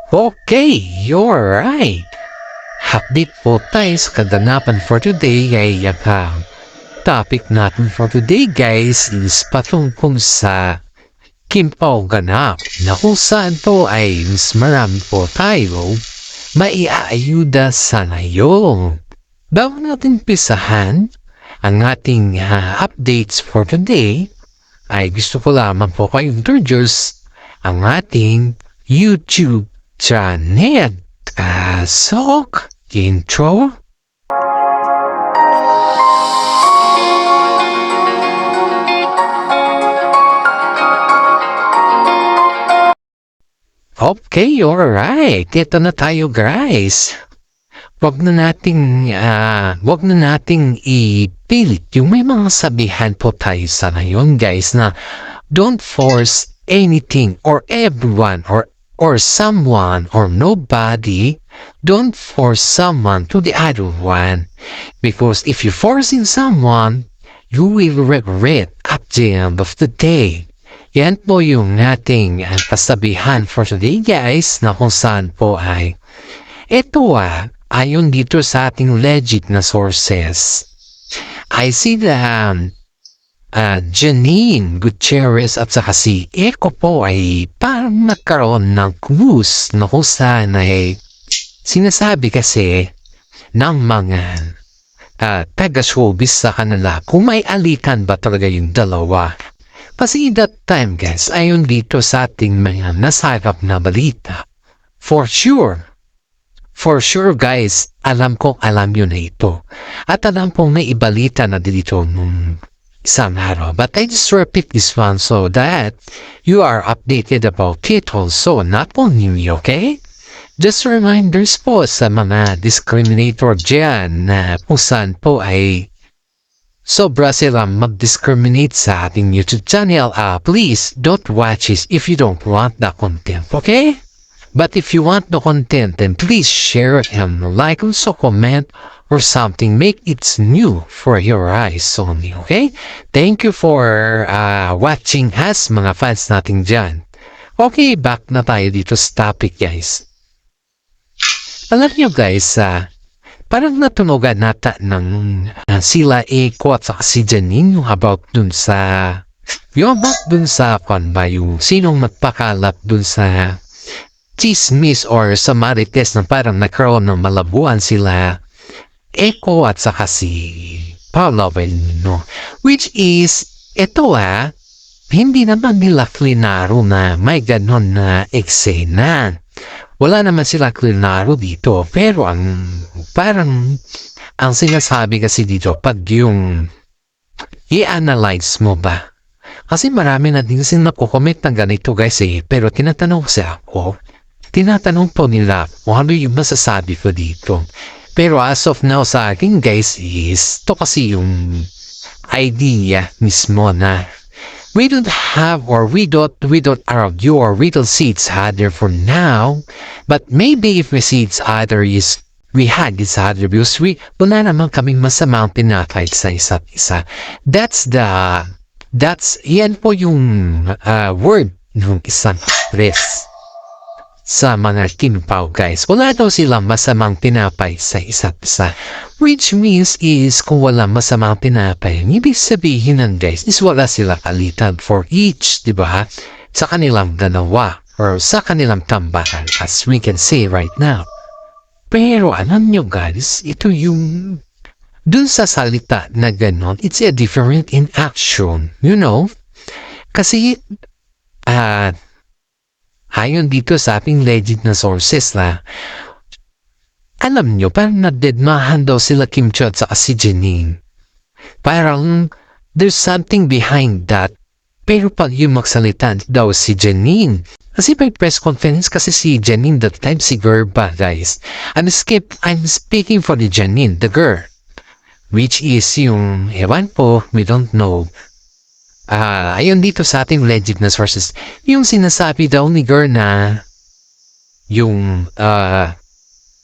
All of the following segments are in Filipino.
Okay, you're right. Update po tayo sa kaganapan for today ay topic natin for today guys is patungkol sa Kimpaw ganap na kung saan po ay mas marami po tayo maiaayuda sa ngayon. Bago natin pisahan ang ating updates for today, ay gusto ko lamang po kayo introduce ang ating YouTube channel. Intro. Okay, alright. Ito na tayo guys. Wag na nating ipilit yung may mga sabihan po tayo sa ngayon guys na don't force anything or everyone or someone or nobody. Don't force someone to the other one, because if you're forcing someone, you will regret at the end of the day. Yan po yung ating kasabihan for today guys, na kung saan po ay ito ayon dito sa ating legit na sources. I see that Janine Gutierrez at saka si Eko po ay parang nagkaroon ng clues na kung saan ay sinasabi kasi ng mga taga-showbiz sa kanila kung may alikan ba talaga yung dalawa. Kasi that time guys, ayon dito sa ating mga nasagap na balita, for sure guys, alam yun na ito. At alam kong naibalita na dito nung isang araw. But I just repeat this one so that you are updated about it also, not only me, okay? Just reminders po sa mga discriminator dyan na kung saan po ay sobra silang mag-discriminate sa ating YouTube channel. Please don't watch it if you don't want the content, okay? But if you want the content, then please share it and like, also comment or something. Make it new for your eyes only, okay? Thank you for watching us, mga fans natin dyan. Okay, back na tayo dito sa topic, guys. Alam nyo, guys, parang natunogan nata ng sila Eko at saka si Janine yung about dun sa yung sinong magpakalap dun sa chismis or sa marites na parang nagkaroon ng malabuan sila Eko at saka si Paolo Avellino, which is ito hindi naman nila klinaro na may ganon na eksena. Wala naman sila klinaro dito, pero ang sinasabi kasi dito pag yung i-analyze mo ba, kasi marami na din silang nakukomment na ganito guys pero tinatanong po nila kung ano yung masasabi ko dito. Pero as of now sa akin guys is to kasi yung idea mismo na we don't argue or we don't see each other for now, but maybe if we see each other is we had each other because wala naman kaming masamang tinatay sa isa't isa. Yan po yung word ng isang press sa mga Kimpaw guys. Wala daw silang masamang tinapay sa isa't isa. Which means is kung wala masamang tinapay, ibig sabihin ng guys is wala sila kalitan for each, di ba? Sa kanilang dalawa or sa kanilang tambahan as we can say right now. Pero alam nyo guys, ito yung dun sa salita na ganon, it's a different in action, you know? Kasi ayon dito sa ating legit na sources alam nyo, parang nadedmahan daw sila Kim Cho at si Janine. Parang there's something behind that. Pero pag yung magsalita daw si Janine, kasi may press conference kasi si Janine that time si girl ba guys. I'm speaking for the Janine, the girl. Which is yung, ewan po, we don't know. Ayun dito sa ating legit na sources, yung sinasabi daw ni girl na yung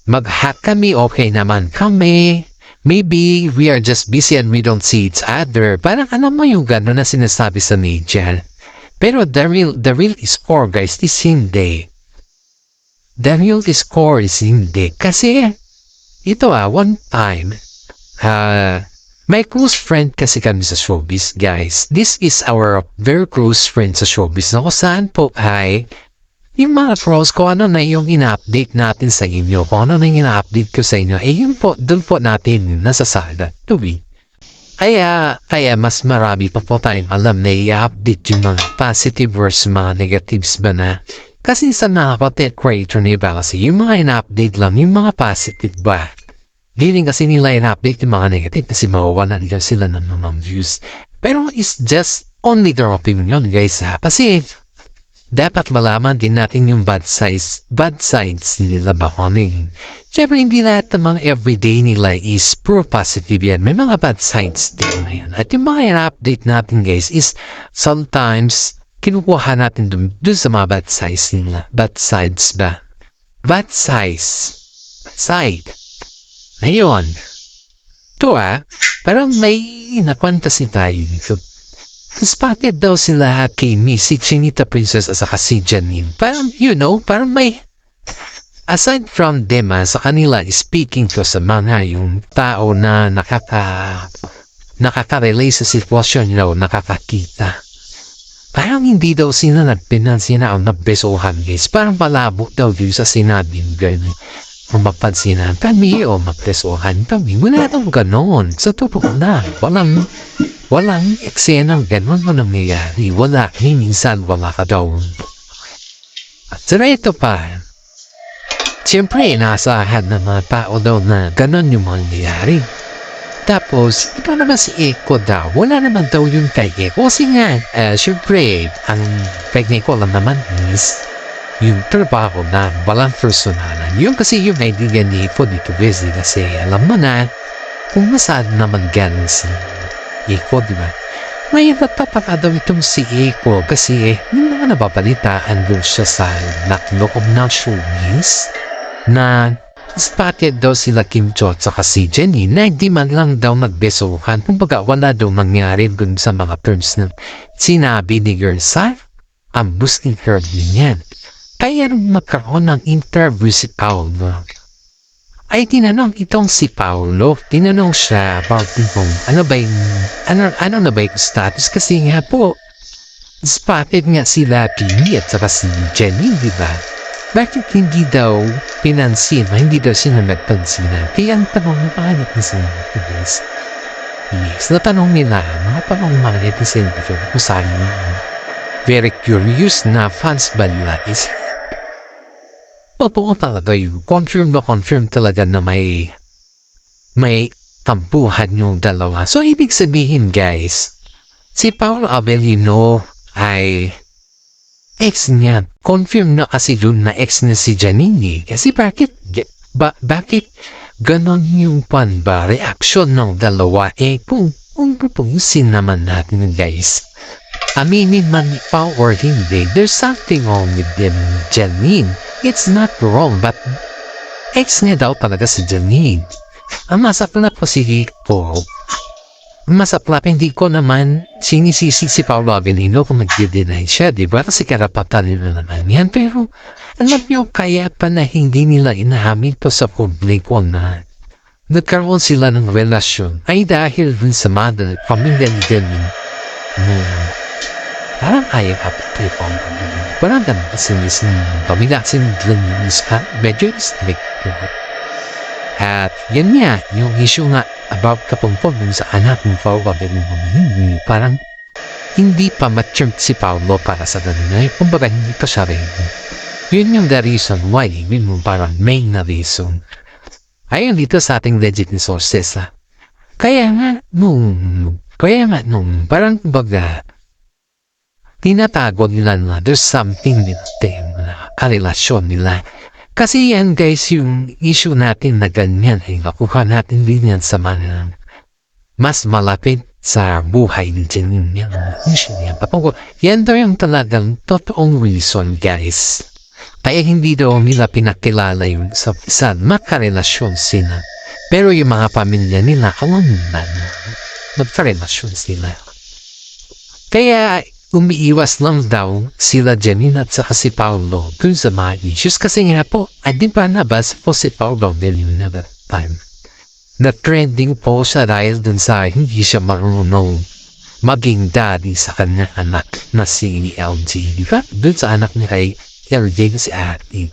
mag-hack kami, okay naman kami, maybe we are just busy and we don't see each other. Parang alam mo yung gano'n na sinasabi sa media. Pero the real score guys is hindi. the real score is hindi. Kasi, ito one time, may close friend kasi kami sa showbiz, guys. This is our very close friend sa showbiz na kung saan po ay yung mga trolls ko ano na yung ina-update natin sa inyo. Kung ano na yung ina-update ko sa inyo, yun po, doon po natin nasasada. Tuwi. Kaya mas marami pa po tayong alam na i-update yung mga positive versus mga negatives ba na. Kasi sa mga content creator na iba kasi, yung mga ina-update lang, yung mga positive ba. Hindi kasi nila ina-update yung mga negative kasi mawawalan nila sila ng mga views. Pero it's just only their opinion, guys, ha. Kasi, dapat malaman din natin yung bad sides nila ba kuning. Siyempre, hindi lahat ng mga everyday nila is pure positive yan. May mga bad sides din na yan. At yung mga in-update natin, guys, is sometimes kinukuha natin dun sa mga bad sides nila. Bad sides ba? Bad side. Ngayon. Ito parang may nakwantasi tayo dito. Spotted daw sila kay si Chinita Princess at saka si Janine. Parang, parang may, aside from them, sa kanila, speaking to sa mga yung tao na nakaka-relate sa sitwasyon nakakakita. Parang hindi daw sila nagpinansin o nagbesohan, guys. Parang malabo daw yun sa sinabing gano'n. Kung mapansinan kami o magbesohan kami, wala daw gano'n. Sa totoo na, walang eksenang gano'n na nangyayari. Wala, minsan wala ka daw. At ito pa, siyempre, inaasahan ng mga tao daw na gano'n yung mangyayari. Tapos, ito naman si Eko daw. Wala naman daw yung kay Eko. Kasi nga, siyempre, ang kay Eko lang naman is yung trabaho na walang personalan. Yung kasi yung kaibigan ni Eko dito busy kasi alam mo na kung nasaan naman galing si Eko, di ba? May nagtataka daw itong si Eko kasi yung mga nababalitaan doon siya sa nakloob ng showbiz na spotted daw sila Kim Cho at saka si Jenny na hindi man lang daw nagbesohan. Kumbaga wala daw nangyari dun sa mga terms na sinabi ni Gersa ang boosting her din yan. Kaya nung magkaroon ng interview si Paolo, ay tinanong itong si Paolo, tinanong siya about kung ano na ba yung status kasi nga po, spotted nga sila Pini at saka si Jenny, di ba? Bakit hindi daw pinansin, hindi daw sila nagpansinan? Kaya ang tanong ng mga netizen guys, yes, natanong nila, mga netizen kung saan very curious na fans ba nila is totoo talaga yun. Confirm talaga na may tampuhan yung dalawa. So, ibig sabihin, guys, si Paolo Avellino ay ex niya. Confirm na kasi dun na ex na si Janine. Kasi bakit ganon yung reaction ng dalawa? Kung pupusin naman natin, guys. Aminin man ni Pao or hindi, there's something wrong with them, Janine. It's not wrong, but ex niya daw talaga si Janine. Ang masaklap ko si Rico. Masaklap, hindi ko naman sinisisi si Paolo Avellino kung nag-deny siya, di ba? Kasi karapatan nila naman yan. Pero, alam niyo, kaya pa na hindi nila inahamit to sa publiko na nagkaroon sila ng relasyon ay dahil dun sa mother, pamilya ni Janine. Parang kaya kapatay po ang pamilya. Parang ganun kasi pamilya Janine medyo strict. At yan nga, yung issue nga about kapumpog dun sa anak ng Paolo Avellino, parang hindi pa matured si Paolo para sa ganun. Kumbaga, hindi pa siya rin. Yun yung the reason why, yun mo parang main na reason. Ayun dito sa ating legit sources. Kaya nga, nung parang kumbaga, tinatago nila na there's something with them na karelasyon nila. Kasi yan guys, yung issue natin na ganyan ay nakuha natin din yan sa mga mas malapit sa buhay ni Janine. Yan daw yung talagang totoong reason guys. Kaya hindi daw nila pinakilala yung sa makarelasyon sila. Pero yung mga pamilya nila, alam naman, magkarelasyon sila. Kaya umiiwas lang daw sila Janine at saka si Paolo dun sa mga issues kasi nga po, di ba nabasa po si Paolo Avellino that time. Na trending po siya dahil dun sa hindi siya marunong maging daddy sa kanya anak na si LG. Di ba? Dun sa anak niya kay LJ na si Ate.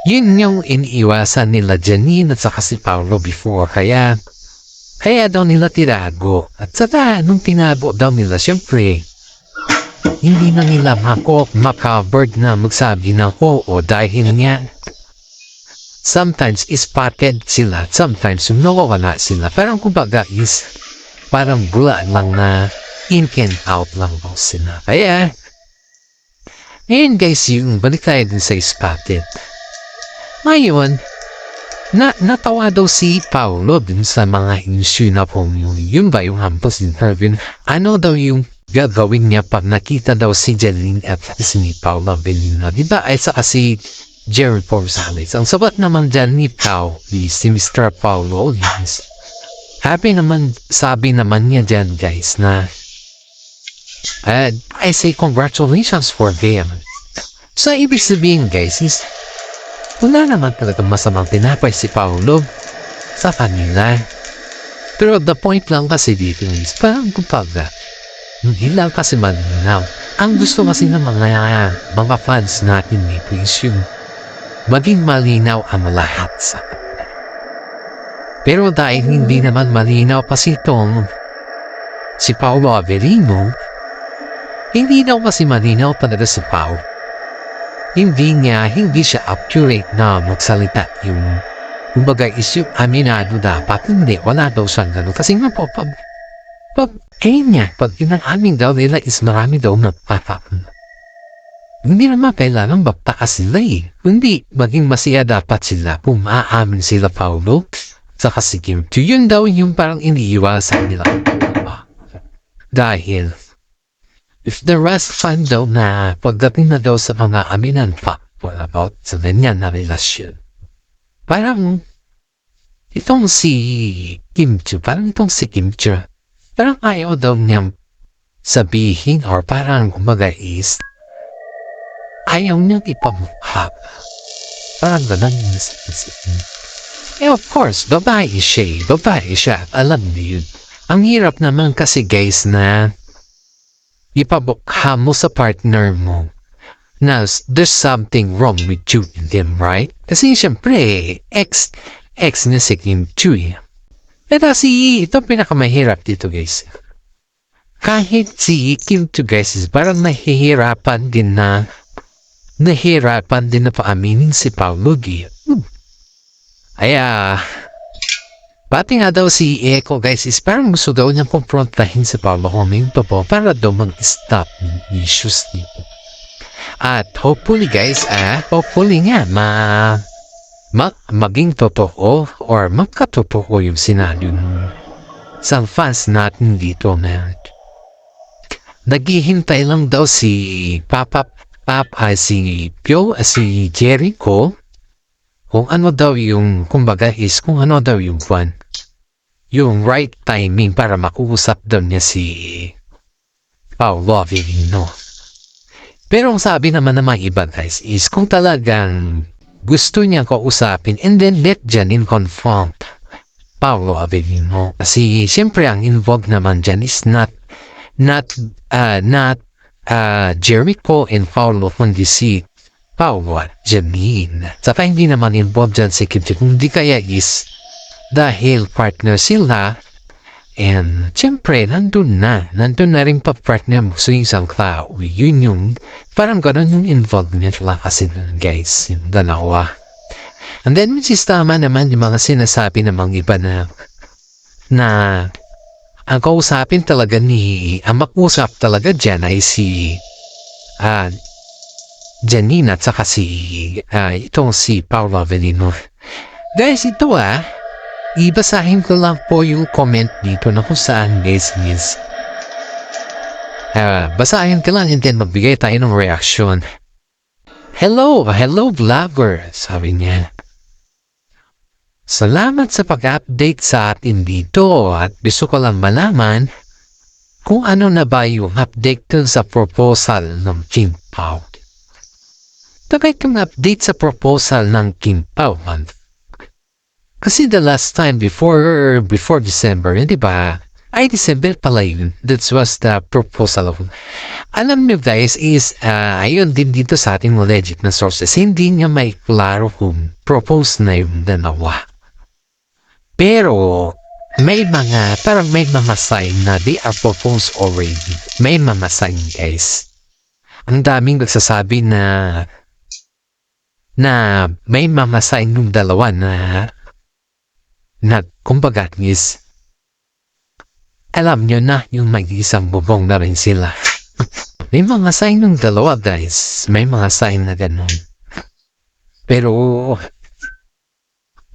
Yun yung iniiwasan nila Janine at saka si Paolo before. Kaya daw nila tinago. At saka nung tinago daw nila, syempre, hindi na nila makacovered na magsabi na oo dahil nga sometimes spotted sila, sometimes nawawala sila. Parang kumbaga is parang bula lang na in and out lang daw sila. Kaya ngayon guys, yung balik tayo din sa spotted. Ngayon, natawa daw si Paolo din sa mga issue na po yun ba yung hampos interview. Ano daw yung gagawin niya pag nakita daw si Janine at si Paolo Avellino. Diba ay saka si Jerry Porzales. Ang sabat naman dyan ni si Mr. Paolo. Yes. Sabi naman niya dyan guys na I say congratulations for them. So ibig sabihin guys is wala naman talaga masamang tinapay si Paolo sa kanila. Pero the point lang kasi dito is parang kumbaga hindi lang kasi malinaw. Ang gusto kasi ng mga fans natin dito is yung maging malinaw ang lahat sa kanila. Pero dahil hindi naman malinaw kasi itong si Paolo Avellino, hindi daw kasi malinaw talaga si Paolo. Hindi siya accurate na magsalita yung kumbaga is yung aminado dapat. Hindi, wala daw siyang gano'n. Kasi nga po, pag inang-amin daw nila is marami daw nagpapakon. Hindi naman kailangan magtakas sila eh. Kundi maging masaya dapat sila kung maaamin sila Paolo saka si Kim. So yun daw yung parang iniiwasan nila. Dahil if the rest fan daw na pagdating na daw sa mga aminan factual about sa ganyan na relasyon. Parang itong si Kim Chiu, parang ayaw daw niyang sabihin or parang kumbaga is ayaw niyang ipamukha. Parang ganun yung sabihin. Of course, babae siya. Alam niyo yun. Ang hirap naman kasi guys na ipabukha mo sa partner mo na there's something wrong with you and them, right? Kasi siyempre, ex na si Kim Chiu. Pero ito pinakamahirap dito guys. Kahit si Kim Chiu guys is parang nahihirapan din na paaminin si Paolo G. Pati nga daw si Echo guys is parang gusto daw niyang konfrontahin si Paolo huminto po para daw mag-stop ng issues dito. At hopefully guys, hopefully nga maging totoo or magkatotoo yung sinabi sa fans natin dito na naghihintay lang daw si si Jericho kung ano daw yung kumbaga is kung ano daw yung yung right timing para makuusap daw niya si Paolo Avellino. Pero ang sabi naman ng mga iba guys is kung talagang gusto niya kausapin and then let Janine confront Paolo Avellino. Kasi siyempre ang involved naman dyan is not Jericho and Paolo kundi si Paolo at Janine. Saka hindi naman involved dyan si Kim Chiu, kundi kaya is dahil partner sila and siyempre nandun na rin pa-partner mo sa isang tao. Yun yung parang gano'n yung involved nila kasi guys, yung dalawa. And then which is tama naman yung mga sinasabi ng mga iba na ang kausapin talaga ang mag-usap talaga dyan ay si Janine at saka itong si Paolo Avellino. Guys, ito ibasahin ko lang po yung comment dito na kung saan guys is basahin ko lang and then magbigay tayo ng reaction. Hello vlogger, sabi niya. Salamat sa pag-update sa atin dito at gusto ko lang malaman kung ano na ba yung update dun sa proposal ng Kim Pao. Tagay kang update sa proposal ng Kim Pao, man. Kasi the last time before December, di ba? Ay, December pala yun. That was the proposal of... Alam niyo guys, ayun din dito sa ating legit na sources, hindi niya may klaro kung propose na yung dalawa. Pero, parang may mga sign na they are proposed already. May mga sign guys. Ang daming nagsasabi na may mga sign yung dalawa na kumbaga is alam nyo na yung mag-isang bubong na rin sila. May mga sign ng dalawa guys. May mga sign na ganun. Pero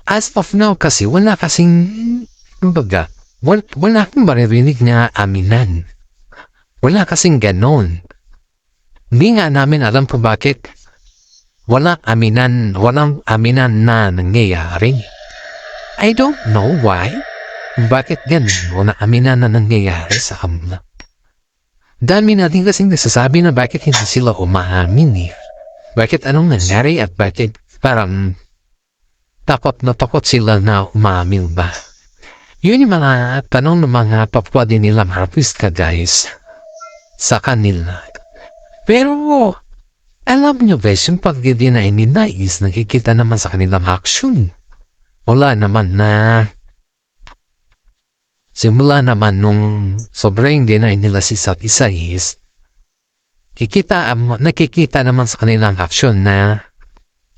as of now kasi wala kasing kumbaga wala akong maririnig na aminan. Wala kasing ganun. Hindi nga namin alam kung bakit walang aminan na nangyayari. I don't know why. Bakit ganun? Walang aminan na nangyayari sa kanila. Dami natin kasing nasasabi na bakit hindi sila umaamin eh. Bakit anong nangyari at bakit parang takot na takot sila na umaamin ba? Yun yung mga tanong ng mga papwade nila artista guys sa kanila. Pero alam nyo guys, yung pag-deny nila is nakikita naman sa kanilang action. Wala naman na simula naman nung sobrang deny nila si isa't isa is nakikita naman sa kanilang action na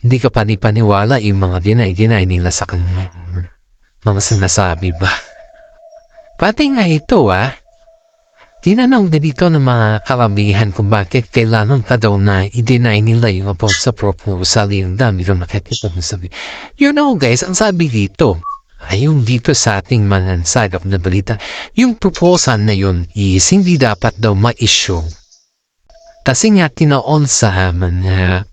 hindi ka panipaniwala yung mga deny nila sa kanilang mga sinasabi ba. Pati nga ito tinanong na dito ng mga karamihan kung bakit kailangan ka daw na i-deny nila yung about sa proposal yung dami doon nakikita mo sabi. You know guys, ang sabi dito, ayun dito sa ating mga sagap na balita, yung proposal na yun is hindi dapat daw ma-issue. Kasi nga tinaon sa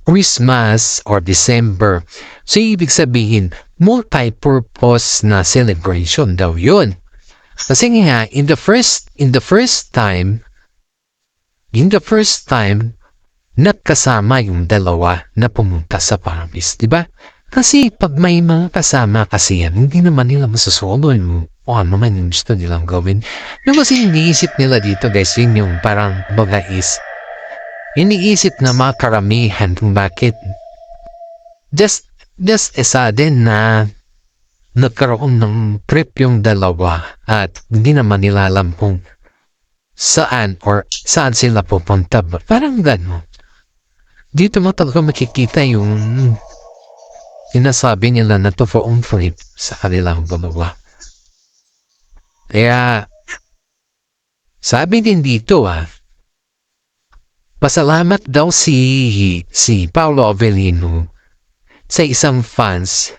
Christmas or December. So ibig sabihin, multi-purpose na celebration daw yun. Kasi nga, in the first time, nagkasama yung dalawa na pumunta sa Paris, di ba? Kasi pag may mga kasama kasi yan, hindi naman nila masasolo yung ano man yung gusto nilang gawin. No, kasi iniisip nila dito guys, yun yung parang baga is, iniisip na mga karamihan kung bakit just sudden na nagkaroon ng trip yung dalawa at hindi naman nila alam kung saan sila pupunta. Parang gano'n. Dito mo talaga makikita yung sinasabi nila na totoong trip sa kanilang dalawa. Kaya sabi din dito pasalamat daw si Paolo Avellino sa isang fans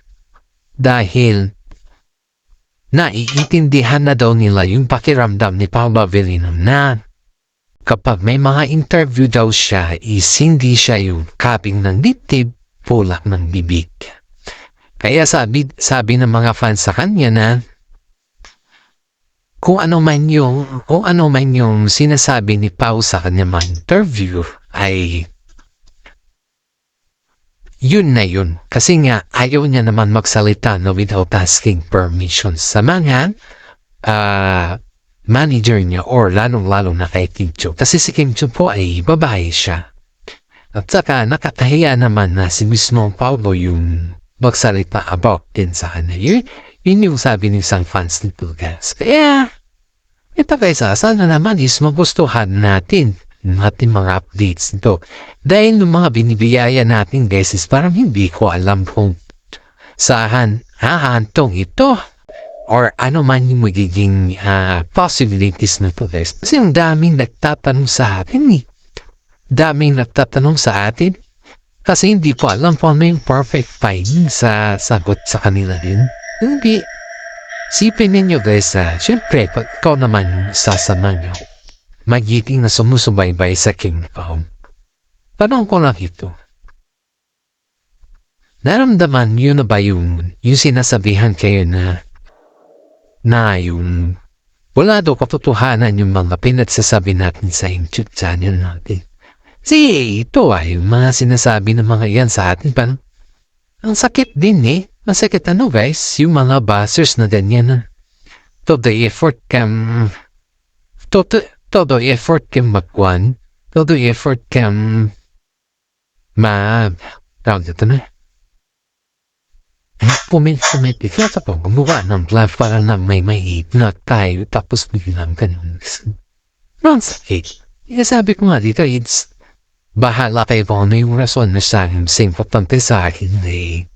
dahil naiintindihan na daw nila yung pakiramdam ni Paolo Avellino na kapag may mga interview daw siya is hindi siya yung kaping ng dibdib, pulak ng bibig. Kaya sabi ng mga fans sa kanya na kung ano man yung sinasabi ni Pao sa kanya mga interview ay yun na yun. Kasi nga, ayaw niya naman magsalita without asking permission sa mga manager niya or lalong-lalo na kay Kim Chiu. Kasi si Kim Chiu po ay babae siya. At saka nakakahiya naman na si mismo Paolo yung magsalita about din sa kanya. Yun yung sabi ng isang fans nito guys. Kaya, ito guys sana naman is magustuhan natin mga updates nito. Dahil yung mga binibiyaya natin guys is parang hindi ko alam kung saan hahantong ito or ano man yung magiging possibilities na ito guys. Kasi ang daming nagtatanong sa atin kasi hindi ko alam kung ano yung perfect timing sa sagot sa kanila din. Hindi. Sipin ninyo guys syempre pag ikaw naman sasama nyo magiging na sumusubaybay sa King Pao. Tanong ko lang ito. Naramdaman yun na ba yung sinasabihan kayo na yung Wala daw katotohanan yung mga pinagsasabi natin sa YouTube channel natin. Kasi ito ay yung mga sinasabi ng mga yan sa atin. Parang, ang sakit din eh. Ang sakit ano guys, yung mga buzzers na ganyan. Todo effort kam... Todo effort kam magwan. Todo effort kam... Tawag dito na. Pumit ikaw sa gumawa ng vlog para na may na tayo tapos biglang ganun. Ang sakit. Sabi ko nga dito, it's bahala kayo kung ano yung rason na sa akin. Sa importante sa akin eh,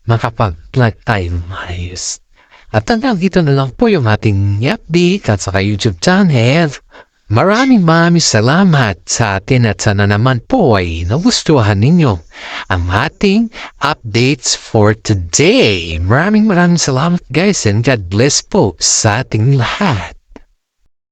makapag-vlog tayo maayos. At hanggang dito na lang po yung ating update at saka YouTube channel. Maraming salamat sa atin at sana naman po ay nagustuhan ninyo ang ating updates for today. Maraming salamat guys and God bless po sa ating lahat.